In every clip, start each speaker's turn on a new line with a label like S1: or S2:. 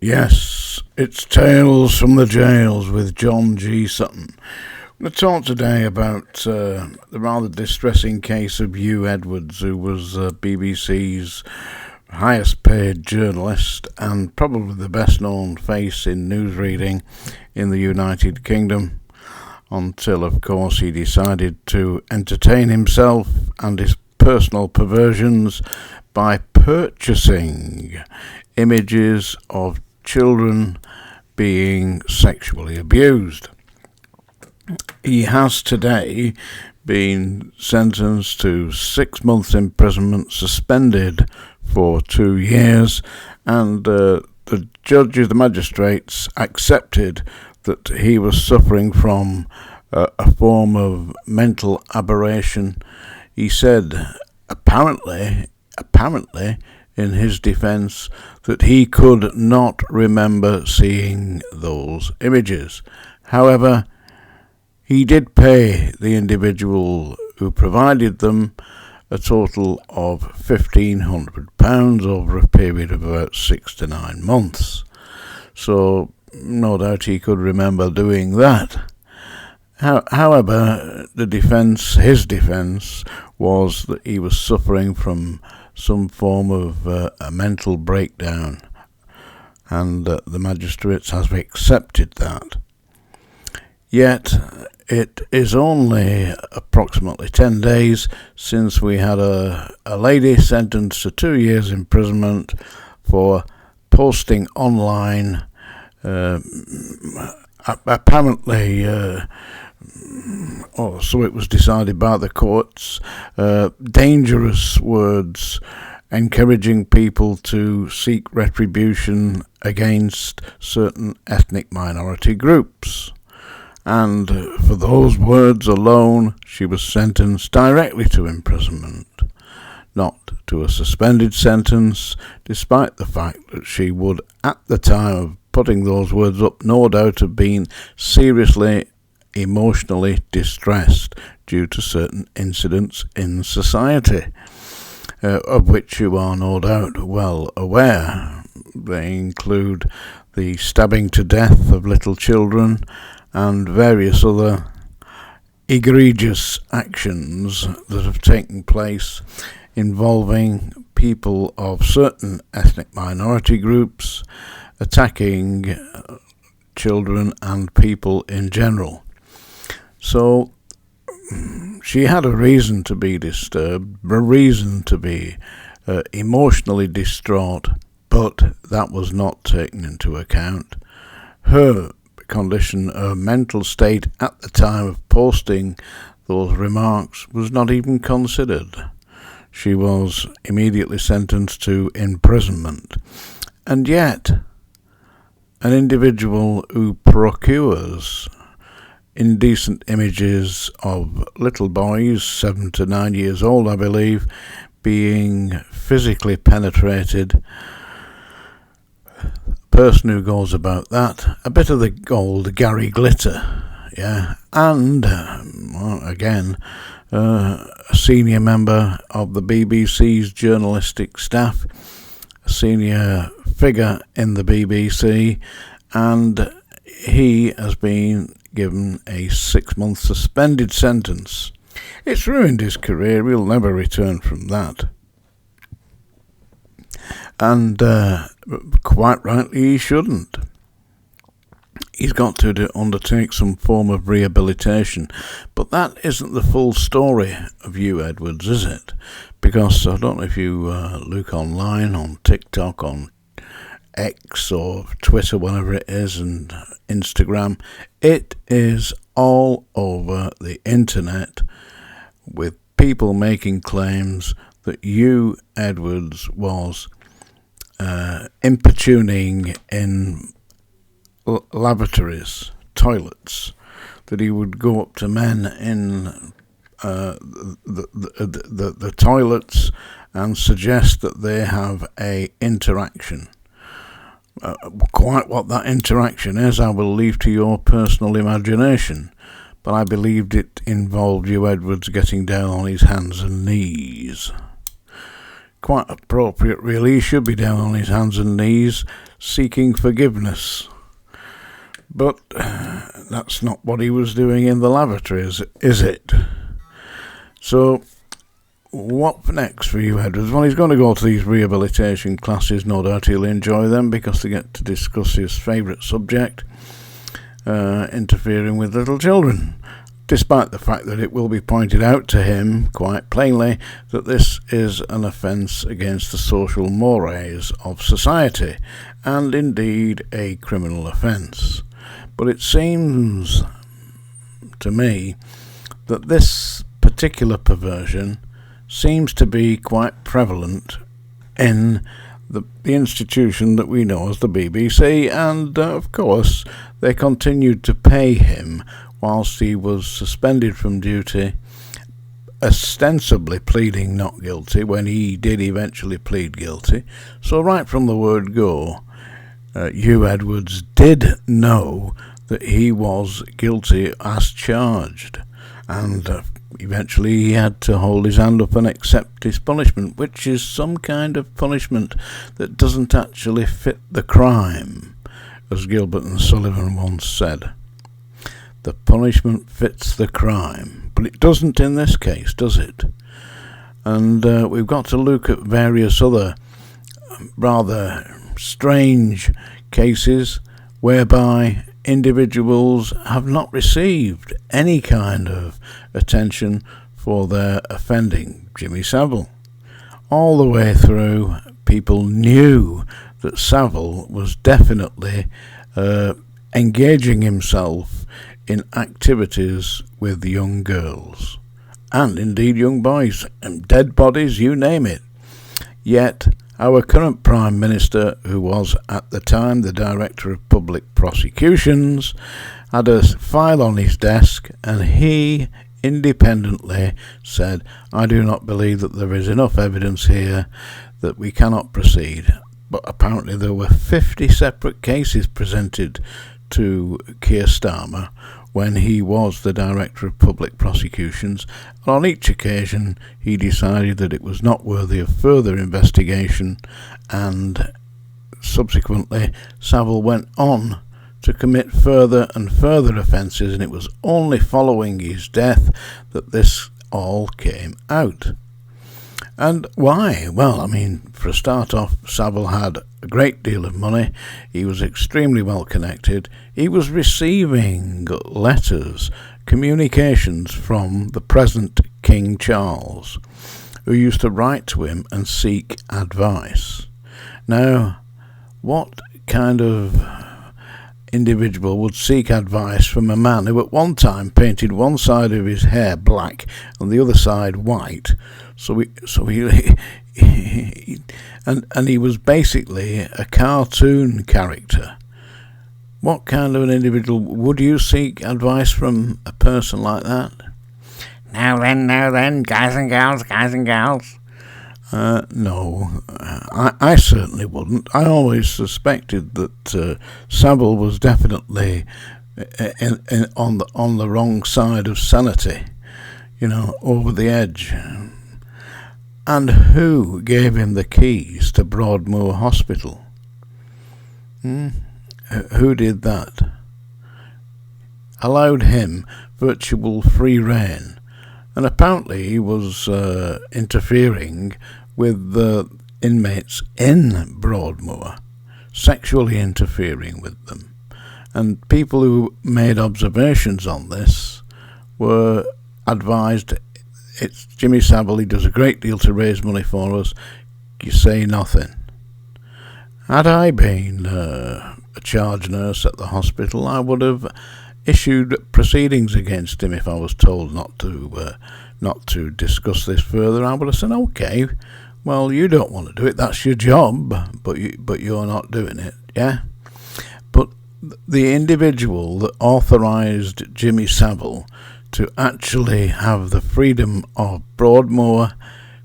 S1: Yes, it's Tales from the Jails with John G. Sutton. I'm going to talk today about the rather distressing case of Huw Edwards, who was BBC's highest paid journalist and probably the best known face in newsreading in the United Kingdom, until of course he decided to entertain himself and his personal perversions by purchasing images of children being sexually abused. He has today been sentenced to 6 months imprisonment, suspended for 2 years, and the magistrates accepted that he was suffering from a form of mental aberration. He said apparently in his defence that he could not remember seeing those images. However, he did pay the individual who provided them a total of £1,500 over a period of about 6 to 9 months. So no doubt he could remember doing that. However, his defence was that he was suffering from some form of a mental breakdown, and the magistrates have accepted that. Yet it is only approximately 10 days since we had a lady sentenced to 2 years imprisonment for posting online apparently so it was decided by the courts, dangerous words encouraging people to seek retribution against certain ethnic minority groups. And for those words alone, she was sentenced directly to imprisonment, not to a suspended sentence, despite the fact that she would, at the time of putting those words up, no doubt have been seriously emotionally distressed due to certain incidents in society, of which you are no doubt well aware. They include the stabbing to death of little children and various other egregious actions that have taken place involving people of certain ethnic minority groups attacking children and people in general. So she had a reason to be disturbed, a reason to be emotionally distraught, but that was not taken into account. Her condition, her mental state at the time of posting those remarks was not even considered. She was immediately sentenced to imprisonment. And yet, an individual who procures indecent images of little boys, 7 to 9 years old, I believe, being physically penetrated, person who goes about that, a bit of the old Gary Glitter, yeah, and again, a senior member of the BBC's journalistic staff, a senior figure in the BBC, and he has been given a 6-month suspended sentence. It's ruined his career. He'll never return from that. And quite rightly he shouldn't. He's got to undertake some form of rehabilitation. But that isn't the full story of Huw Edwards, is it? Because I don't know if you look online, on TikTok, on X or Twitter, whatever it is, and Instagram, it is all over the internet with people making claims that Huw Edwards was importuning in lavatories, toilets, that he would go up to men in the toilets and suggest that they have a interaction. Quite what that interaction is, I will leave to your personal imagination, but I believed it involved Huw Edwards getting down on his hands and knees. quite appropriate, really. He should be down on his hands and knees seeking forgiveness. But that's not what he was doing in the lavatory, is it? So, what next for Huw Edwards? Well, he's going to go to these rehabilitation classes. No doubt he'll enjoy them because they get to discuss his favourite subject, interfering with little children, despite the fact that it will be pointed out to him quite plainly that this is an offence against the social mores of society, and indeed a criminal offence. But it seems to me that this particular perversion seems to be quite prevalent in the institution that we know as the BBC, and of course they continued to pay him whilst he was suspended from duty, ostensibly pleading not guilty when he did eventually plead guilty. So right from the word go, Huw Edwards did know that he was guilty as charged, and eventually he had to hold his hand up and accept his punishment, which is some kind of punishment that doesn't actually fit the crime, as Gilbert and Sullivan once said. The punishment fits the crime, but it doesn't in this case, does it? And we've got to look at various other rather strange cases whereby individuals have not received any kind of attention for their offending. Jimmy Savile. All the way through, people knew that Savile was definitely engaging himself in activities with young girls, and indeed young boys, and dead bodies, you name it. Yet our current Prime Minister, who was at the time the Director of Public Prosecutions, had a file on his desk, and he independently said, I do not believe that there is enough evidence here that we cannot proceed. But apparently there were 50 separate cases presented to Keir Starmer when he was the Director of Public Prosecutions, and on each occasion he decided that it was not worthy of further investigation, and subsequently Savile went on to commit further and further offences, and it was only following his death that this all came out. And why? Well, I mean, for a start off, Savile had a great deal of money. He was extremely well connected. He was receiving letters, communications from the present King Charles, who used to write to him and seek advice. Now, what kind of individual would seek advice from a man who at one time painted one side of his hair black and the other side white? So he was basically a cartoon character. What kind of an individual would you seek advice from a person like that?
S2: Now then, guys and gals.
S1: No, I certainly wouldn't. I always suspected that Savile was definitely on the wrong side of sanity, over the edge. And who gave him the keys to Broadmoor Hospital? Who did that? Allowed him virtual free rein. And apparently he was interfering with the inmates in Broadmoor, sexually interfering with them. And people who made observations on this were advised, it's Jimmy Savile, he does a great deal to raise money for us, you say nothing. Had I been a charge nurse at the hospital, I would have issued proceedings against him if I was told not to discuss this further. I would have said, okay, well, you don't want to do it, that's your job, but you're not doing it, yeah? But the individual that authorised Jimmy Savile to actually have the freedom of Broadmoor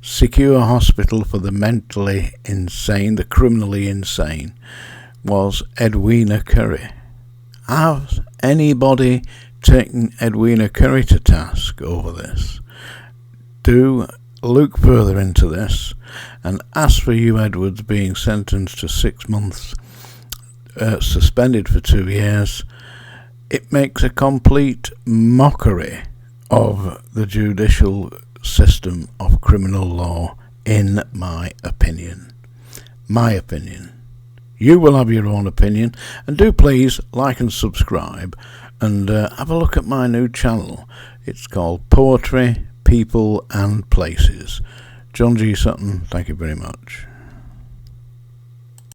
S1: Secure Hospital for the mentally insane, the criminally insane, was Edwina Curry. Has anybody taken Edwina Curry to task over this? Do look further into this, and as for Huw Edwards being sentenced to 6 months, suspended for 2 years, it makes a complete mockery of the judicial system of criminal law, in my opinion. My opinion. You will have your own opinion, and do please like and subscribe, and have a look at my new channel. It's called Poetry, People and Places. John G. Sutton, thank you very much.